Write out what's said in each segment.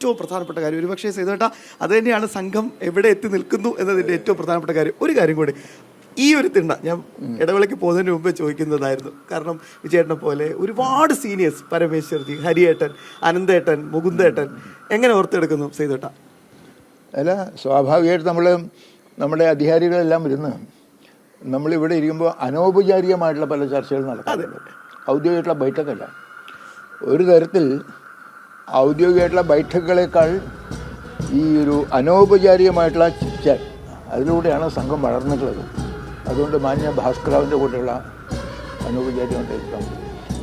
ഏറ്റവും പ്രധാനപ്പെട്ട കാര്യം. ഒരുപക്ഷേ സേതുവേട്ടാ അത് തന്നെയാണ് സംഘം എവിടെ എത്തി നിൽക്കുന്നു എന്നതിൻ്റെ ഏറ്റവും പ്രധാനപ്പെട്ട കാര്യം. ഒരു കാര്യം കൂടി, ഈ ഒരു തിണ്ണ ഞാൻ ഇടവേളയ്ക്ക് പോകുന്നതിന് മുമ്പേ ചോദിക്കുന്നതായിരുന്നു. കാരണം വിജയേട്ടനെ പോലെ ഒരുപാട് സീനിയേഴ്സ്, പരമേശ്വർജി, ഹരിയേട്ടൻ, അനന്തേട്ടൻ, മുകുന്ദേട്ടൻ, എങ്ങനെ ഓർത്തെടുക്കുന്നു സേതുവേട്ടാ? അല്ല, സ്വാഭാവികമായിട്ട് നമ്മുടെ അധികാരികളെല്ലാം ഇരുന്ന് നമ്മളിവിടെ ഇരിക്കുമ്പോൾ അനൗപചാരികമായിട്ടുള്ള പല ചർച്ചകൾ നടക്കാറുണ്ട്. ഔദ്യോഗികമായിട്ടുള്ള ബൈഠക്കല്ല. ഒരു തരത്തിൽ ഔദ്യോഗികമായിട്ടുള്ള ബൈഠക്കുകളേക്കാൾ ഈ ഒരു അനൗപചാരികമായിട്ടുള്ള ചിറ്റാൻ, അതിലൂടെയാണ് സംഘം വളർന്നിട്ടുള്ളത്. അതുകൊണ്ട് മാന്യ ഭാസ്കറാവിൻ്റെ കൂടെയുള്ള അനൗപചാരികമായിട്ട്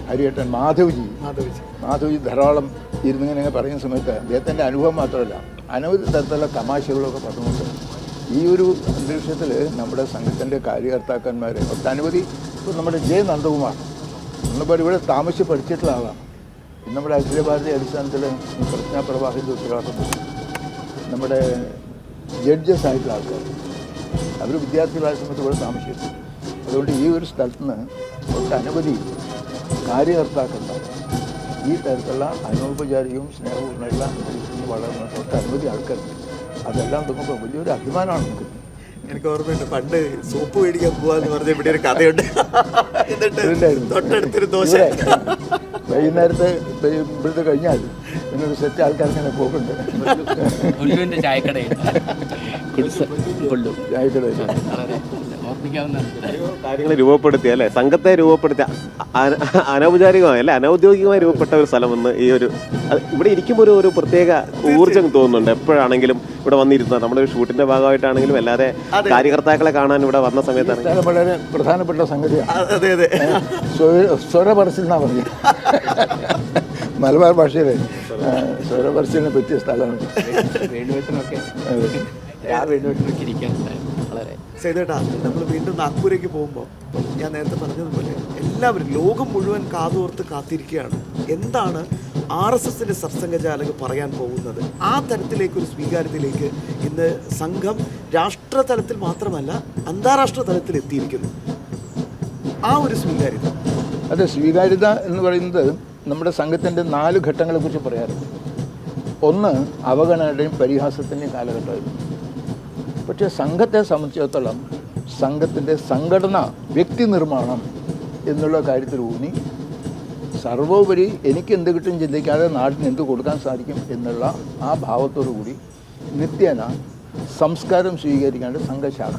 ഹരിയേട്ടൻ, മാധവ്ജി ധാരാളം ഇരുന്നിങ്ങനെ പറയുന്ന സമയത്ത് അദ്ദേഹത്തിൻ്റെ അനുഭവം മാത്രമല്ല, അനവധി തരത്തിലുള്ള തമാശകളൊക്കെ പറഞ്ഞുകൊണ്ട് ഈ ഒരു അന്തരീക്ഷത്തിൽ നമ്മുടെ സംഘത്തിൻ്റെ കാര്യകർത്താക്കന്മാർ ഒട്ടനവധി, ഇപ്പോൾ നമ്മുടെ ജെ നന്ദകുമാർ നമ്മളിപ്പോൾ ഇവിടെ താമസിച്ച് പഠിച്ചിട്ടുള്ള ആളാണ്. നമ്മുടെ അഖില ഭാരതീയ അടിസ്ഥാനത്തിൽ പ്രജ്ഞാപ്രവാഹത്തിൻ്റെ ഉത്തരവാദിത്വം നമ്മുടെ ജഡ്ജസ് ആയിട്ടുള്ള ആൾക്കാർ, അവർ വിദ്യാർത്ഥികളായ സമയത്ത് ഇവിടെ താമസിച്ചു. അതുകൊണ്ട് ഈ ഒരു സ്ഥലത്ത് നിന്ന് ഒട്ടനവധി കാര്യകർത്താക്കന്മാർ ഈ തരത്തിലുള്ള അനൗപചാരികവും സ്നേഹവുമായിട്ടുള്ള അന്തരീക്ഷത്തിൽ വളർന്ന ഒട്ടനവധി ആൾക്കാരുണ്ട്. അതെല്ലാം നോക്കുമ്പോൾ വലിയൊരു അഭിമാനമാണ് നമുക്ക്. എനിക്ക് ഓർമ്മയുണ്ട്, പണ്ട് സോപ്പ് മേടിക്കാൻ പോവാന്ന് പറഞ്ഞ ഇവിടെ ഒരു കഥയുണ്ട്. തൊട്ടടുത്തൊരു ദോശ വൈകുന്നേരത്തെ ഇവിടുത്തെ കഴിഞ്ഞാൽ പിന്നെ ഒരു സെറ്റ് ആൾക്കാർ ഇങ്ങനെ പോകുന്നുണ്ട്. കാര്യങ്ങൾ രൂപപ്പെടുത്തിയ അല്ലേ, സംഘത്തെ രൂപപ്പെടുത്തിയ അനൗപചാരികമായി അല്ലെ അനൗദ്യോഗികമായി രൂപപ്പെട്ട ഒരു സ്ഥലമെന്ന് ഈ ഒരു ഇവിടെ ഇരിക്കുമ്പോൾ ഒരു പ്രത്യേക ഊർജ്ജം തോന്നുന്നുണ്ട്. എപ്പോഴാണെങ്കിലും ഇവിടെ വന്നിരുന്ന നമ്മുടെ ഒരു ഷൂട്ടിന്റെ ഭാഗമായിട്ടാണെങ്കിലും അല്ലാതെ കാര്യകർത്താക്കളെ കാണാൻ ഇവിടെ വന്ന സമയത്താണ് വളരെ പ്രധാനപ്പെട്ട സംഗതിയാണ്. സ്വരപരച്ചിൽ എന്നാ പറഞ്ഞ മലബാർ ഭാഷയിലെ സ്വരപരച്ചിലിനെ പറ്റിയ സ്ഥലമാണ്. സേതുവേട്ടാ, നമ്മൾ വീണ്ടും നാഗ്പൂരേക്ക് പോകുമ്പോൾ ഞാൻ നേരത്തെ പറഞ്ഞതുപോലെ എല്ലാവരും ലോകം മുഴുവൻ കാതോർത്ത് കാത്തിരിക്കുകയാണ്. എന്താണ് RSSന്റെ സർസംഘചാലക് പറയാൻ പോകുന്നത്? ആ തരത്തിലേക്കൊരു സ്വീകാര്യതയിലേക്ക് ഇന്ന് സംഘം രാഷ്ട്രതലത്തിൽ മാത്രമല്ല അന്താരാഷ്ട്ര തലത്തിൽ എത്തിയിരിക്കുന്നു. ആ ഒരു സ്വീകാര്യത, അതെ, സ്വീകാര്യത എന്ന് പറയുന്നത് നമ്മുടെ സംഘത്തിൻ്റെ 4 ഘട്ടങ്ങളെക്കുറിച്ച് പറയാറുണ്ട്. ഒന്ന് അവഗണനയുടെയും പരിഹാസത്തിൻ്റെയും കാലഘട്ടമായിരുന്നു. പക്ഷേ സംഘത്തെ സംബന്ധിച്ചിടത്തോളം സംഘത്തിൻ്റെ സംഘടന, വ്യക്തി നിർമ്മാണം എന്നുള്ള കാര്യത്തിൽ ഊന്നി സർവോപരി എനിക്ക് എന്ത് കിട്ടും ചിന്തിക്കാതെ നാടിന് എന്ത് കൊടുക്കാൻ സാധിക്കും എന്നുള്ള ആ ഭാവത്തോടു കൂടി നിത്യേന സംസ്കാരം സ്വീകരിക്കേണ്ട സംഘശാഖ,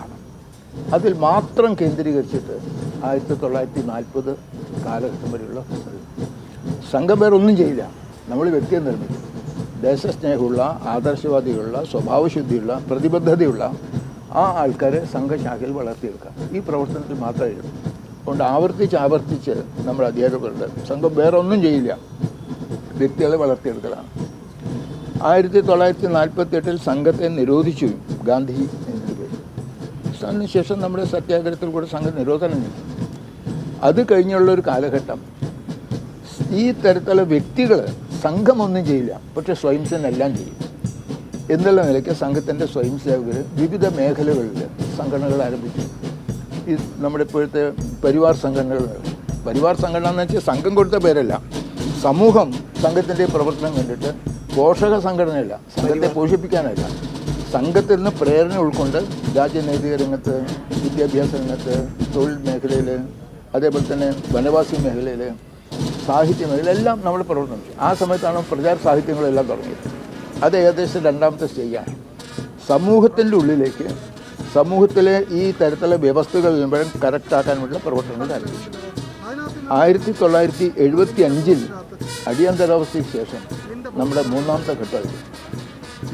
അതിൽ മാത്രം കേന്ദ്രീകരിച്ചിട്ട് 1940 കാലഘട്ടം വരെയുള്ള സംഘം വേറെ ഒന്നും ചെയ്യില്ല. നമ്മൾ വ്യക്തിയെ നിർമ്മിക്കും. ദേശസ്നേഹമുള്ള, ആദർശവാദികളുള്ള, സ്വഭാവശുദ്ധിയുള്ള, പ്രതിബദ്ധതയുള്ള ആ ആൾക്കാരെ സംഘശാഖയിൽ വളർത്തിയെടുക്കുക. ഈ പ്രവർത്തനത്തിൽ മാത്രമായിരുന്നു. അതുകൊണ്ട് ആവർത്തിച്ച് നമ്മൾ അധ്യാപകരുടെ സംഘം വേറെ ഒന്നും ചെയ്യില്ല, വ്യക്തികളെ വളർത്തിയെടുക്കലാണ്. 1948 സംഘത്തെ നിരോധിച്ചു ഗാന്ധി എന്നൊരു പേര്. അതിനുശേഷം നമ്മുടെ സത്യാഗ്രഹത്തിൽ കൂടെ സംഘ നിരോധനം ചെയ്തു. അത് കഴിഞ്ഞുള്ളൊരു കാലഘട്ടം ഈ തരത്തിലുള്ള വ്യക്തികൾ സംഘമൊന്നും ചെയ്യില്ല, പക്ഷെ സ്വയംസേനെല്ലാം ചെയ്യും എന്നുള്ള നിലയ്ക്ക് സംഘത്തിൻ്റെ സ്വയംസേവകർ വിവിധ മേഖലകളിൽ സംഘടനകൾ ആരംഭിച്ചു. ഈ നമ്മുടെ ഇപ്പോഴത്തെ പരിവാർ സംഘടനകൾ, പരിവാർ സംഘടന എന്ന് വെച്ചാൽ സംഘം കൊടുത്ത പേരല്ല, സമൂഹം സംഘത്തിൻ്റെ പ്രവർത്തനം കണ്ടിട്ട് പോഷക സംഘടനയല്ല, സംഘത്തെ പോഷിപ്പിക്കാനല്ല, സംഘത്തിൽ നിന്ന് പ്രേരണ ഉൾക്കൊണ്ട് രാജ്യനൈതിക രംഗത്ത്, വിദ്യാഭ്യാസ രംഗത്ത്, തൊഴിൽ മേഖലയിൽ, അതേപോലെ തന്നെ വനവാസി മേഖലയിൽ, സാഹിത്യ മേഖലയിലെല്ലാം നമ്മൾ പ്രവർത്തനം ചെയ്യും. ആ സമയത്താണ് പ്രചാര സാഹിത്യങ്ങളെല്ലാം തുടങ്ങിയത്. അത് ഏകദേശം 2ാമത്തെ സ്റ്റേജാണ്. സമൂഹത്തിൻ്റെ ഉള്ളിലേക്ക് സമൂഹത്തിലെ ഈ തരത്തിലുള്ള വ്യവസ്ഥകൾ വരുമ്പോഴും കറക്റ്റാക്കാൻ വേണ്ടിയുള്ള പ്രവർത്തനങ്ങൾ ആരംഭിച്ചു. 1975 അടിയന്തരാവസ്ഥയ്ക്ക് ശേഷം നമ്മുടെ 3ാമത്തെ ഘട്ടമായിരുന്നു.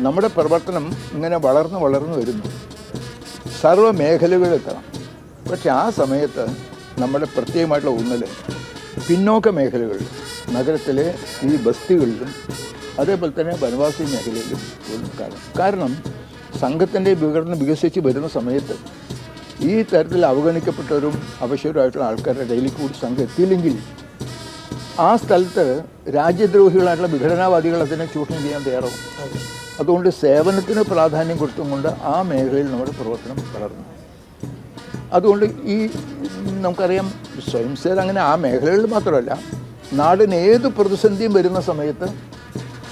നമ്മുടെ പ്രവർത്തനം ഇങ്ങനെ വളർന്നു വരുന്നു, സർവ്വ മേഖലകളിലെത്തണം. പക്ഷെ ആ സമയത്ത് നമ്മുടെ പ്രത്യേകമായിട്ടുള്ള ഊന്നൽ പിന്നോക്ക മേഖലകളിൽ, നഗരത്തിലെ ഈ ബസ്തികളിലും അതേപോലെ തന്നെ വനവാസി മേഖലയിലും കാരണം സംഘത്തിൻ്റെ വികടനം വികസിച്ച് വരുന്ന സമയത്ത് ഈ തരത്തിൽ അവഗണിക്കപ്പെട്ടവരും അവശരുമായിട്ടുള്ള ആൾക്കാരുടെ ഇടയിൽ കൂടി സംഘം എത്തിയില്ലെങ്കിൽ ആ സ്ഥലത്ത് രാജ്യദ്രോഹികളായിട്ടുള്ള വിഘടനവാദികൾ അതിനെ ചൂഷണം ചെയ്യാൻ തയ്യാറാവും. അതുകൊണ്ട് സേവനത്തിന് പ്രാധാന്യം കൊടുത്തുകൊണ്ട് ആ മേഖലയിൽ നമ്മുടെ പ്രവർത്തനം വളർന്നു. അതുകൊണ്ട് ഈ നമുക്കറിയാം സ്വയംസേന അങ്ങനെ ആ മേഖലകളിൽ മാത്രമല്ല, നാടിന് ഏത് പ്രതിസന്ധിയും വരുന്ന സമയത്ത്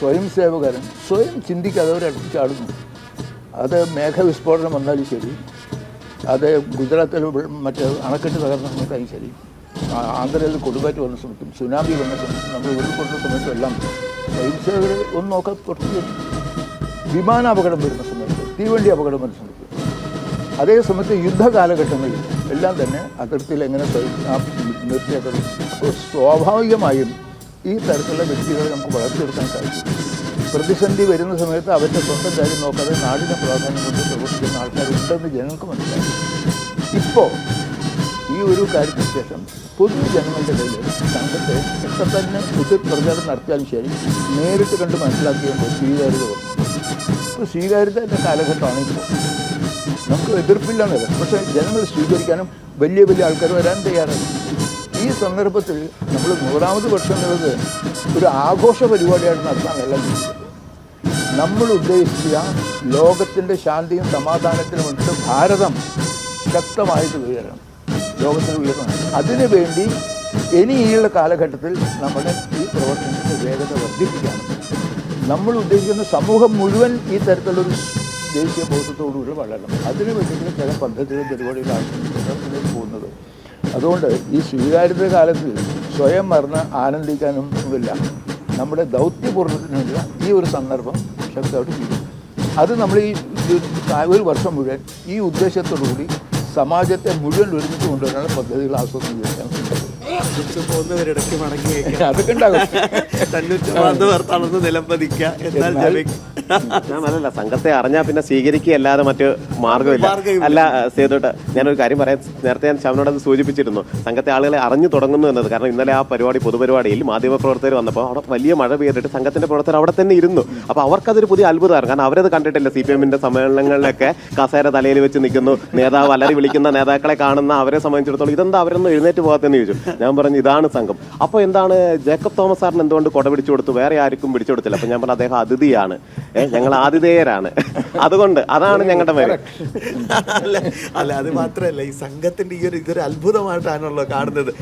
സ്വയം സേവകരൻ സ്വയം ചിന്തിക്കാതെ അവരടുത്ത് ചാടുന്നു. അത് മേഘവിസ്ഫോടനം വന്നാലും ശരി, അത് ഗുജറാത്തിൽ മറ്റേ അണക്കെട്ട് തകർന്ന സമയത്തായും ശരി, ആന്ധ്രയിൽ കൊടുങ്കാറ്റ് വന്ന സമയത്തും സുനാമി വന്ന സമയത്തും നമ്മൾ ഉരുൾപൊട്ടുന്ന സമയത്തും എല്ലാം സ്വയം സേവകർ ഒന്ന് നോക്കാൻ പുറത്ത് വിമാനാപകടം വരുന്ന സമയത്ത്, തീവണ്ടി അപകടം വരുന്ന സമയത്ത്, അതേ സമയത്ത് യുദ്ധകാലഘട്ടങ്ങളിൽ എല്ലാം തന്നെ അതിർത്തിയിൽ എങ്ങനെ നിർത്തിയേക്കണം. അപ്പോൾ സ്വാഭാവികമായും ഈ തരത്തിലുള്ള വ്യക്തികളെ നമുക്ക് വളർത്തിയെടുക്കാൻ സാധിക്കും. പ്രതിസന്ധി വരുന്ന സമയത്ത് അവരുടെ സ്വന്തം കാര്യം നോക്കാതെ നാടിനെ പ്രാധാന്യം കൊണ്ട് പ്രവർത്തിക്കുന്ന ആൾക്കാരുണ്ടെന്ന് ജനങ്ങൾക്ക് മനസ്സിലായി. ഇപ്പോൾ ഈ ഒരു കാര്യത്തിന് ശേഷം പൊതുജനങ്ങളുടെ കയ്യിൽ സംഘത്തെ എത്ര തന്നെ പ്രചാരണം നടത്തിയാലും ശരി, നേരിട്ട് കണ്ട് മനസ്സിലാക്കിയുമ്പോൾ സ്വീകാര്യത വന്നു. ഇപ്പോൾ സ്വീകാര്യതയുടെ കാലഘട്ടമാണ് ഇപ്പോൾ. നമുക്ക് എതിർപ്പില്ലാന്നല്ല, പക്ഷേ ജനങ്ങൾ സ്വീകരിക്കാനും വലിയ വലിയ ആൾക്കാർ വരാൻ തയ്യാറാണ്. ഈ സന്ദർഭത്തിൽ നമ്മൾ 100ാമത് വർഷം എന്നുള്ളത് ഒരു ആഘോഷ പരിപാടിയായിട്ട് നടത്താനല്ല. നമ്മൾ ഉദ്ദേശിച്ച ലോകത്തിൻ്റെ ശാന്തിയും സമാധാനത്തിനും വേണ്ടിയിട്ട് ഭാരതം ശക്തമായിട്ട് ഉയരണം, ലോകത്തിൽ ഉയരണം. അതിനുവേണ്ടി ഇനിയുള്ള കാലഘട്ടത്തിൽ നമ്മുടെ ഈ പ്രവർത്തനത്തിൻ്റെ വേഗത വർദ്ധിപ്പിക്കണം. നമ്മൾ ഉദ്ദേശിക്കുന്ന സമൂഹം മുഴുവൻ ഈ തരത്തിലുള്ളൊരു ദേശീയ ബോധത്തോടുകൂടി വളരണം. അതിനു വേണ്ടിയിട്ടുള്ള ചില പദ്ധതികളും പരിപാടികളാണ് പോകുന്നത്. അതുകൊണ്ട് ഈ സ്വീകാര്യത കാലത്തിൽ സ്വയം മറന്ന് ആനന്ദിക്കാനൊന്നുമില്ല. നമ്മുടെ ദൗത്യപൂർണ്ണത്തിനുള്ള ഈ ഒരു സന്ദർഭം ശക്തമായിട്ട് ചെയ്യും. അത് നമ്മൾ ഈ ഒരു വർഷം മുഴുവൻ ഈ ഉദ്ദേശത്തോടുകൂടി സമാജത്തെ മുഴുവൻ ഒരുമിച്ച് കൊണ്ടുവരാനുള്ള പദ്ധതികൾ ആസൂത്രണം ചെയ്യാൻ പോകുന്നവരിടയ്ക്ക് മടങ്ങി അതൊക്കെ ഉണ്ടാകും. തളർന്ന് നിലംപതിക്കുക. ഞാൻ അല്ലല്ല, സംഘത്തെ അറിഞ്ഞാൽ പിന്നെ സ്വീകരിക്കുക അല്ലാതെ മറ്റ് മാർഗമില്ല. അല്ല സേതുട്ട്, ഞാനൊരു കാര്യം പറയാൻ നേരത്തെ ഞാൻ ശവനോടത് സൂചിപ്പിച്ചിരുന്നു. സംഘത്തെ ആളുകളെ അറിഞ്ഞു തുടങ്ങുന്നു എന്നത്. കാരണം ഇന്നലെ ആ പൊതുപരിപാടിയിൽ മാധ്യമപ്രവർത്തകർ വന്നപ്പോൾ അവിടെ വലിയ മഴ പെയ്തിട്ട് സംഘത്തിന്റെ പ്രവർത്തകർ അവിടെ തന്നെ ഇരുന്നു. അപ്പോൾ അവർക്കതൊരു പുതിയ അത്ഭുതമാണ്. കാരണം അവരത് കണ്ടിട്ടില്ല. CPM-ന്റെ സമ്മേളനങ്ങളിലൊക്കെ കസേര തലയിൽ വെച്ച് നിൽക്കുന്നു, നേതാവ് അലറി വിളിക്കുന്ന നേതാക്കളെ കാണുന്ന അവരെ സംബന്ധിച്ചിടത്തോളം ഇതെന്താ അവരൊന്നും എഴുന്നേറ്റ് പോകാത്തെന്ന് ചോദിച്ചു. ഞാൻ പറഞ്ഞു ഇതാണ് സംഘം. അപ്പോൾ എന്താണ് ജേക്കബ് തോമസ് സാറിന് എന്തുകൊണ്ട് കൊട പിടിച്ചു കൊടുത്തു, വേറെ ആർക്കും പിടിച്ചു കൊടുത്തില്ല? അപ്പം ഞാൻ പറഞ്ഞു അദ്ദേഹം അതിഥിയാണ്, ഞങ്ങൾ ആതിഥേയരാണ്, അതുകൊണ്ട് അതാണ് ഞങ്ങളുടെ പേര്. അല്ല അത് മാത്രമല്ല, ഈ സംഘത്തിന്റെ ഇതൊരു അത്ഭുതമായിട്ടാണല്ലോ കാണുന്നത്.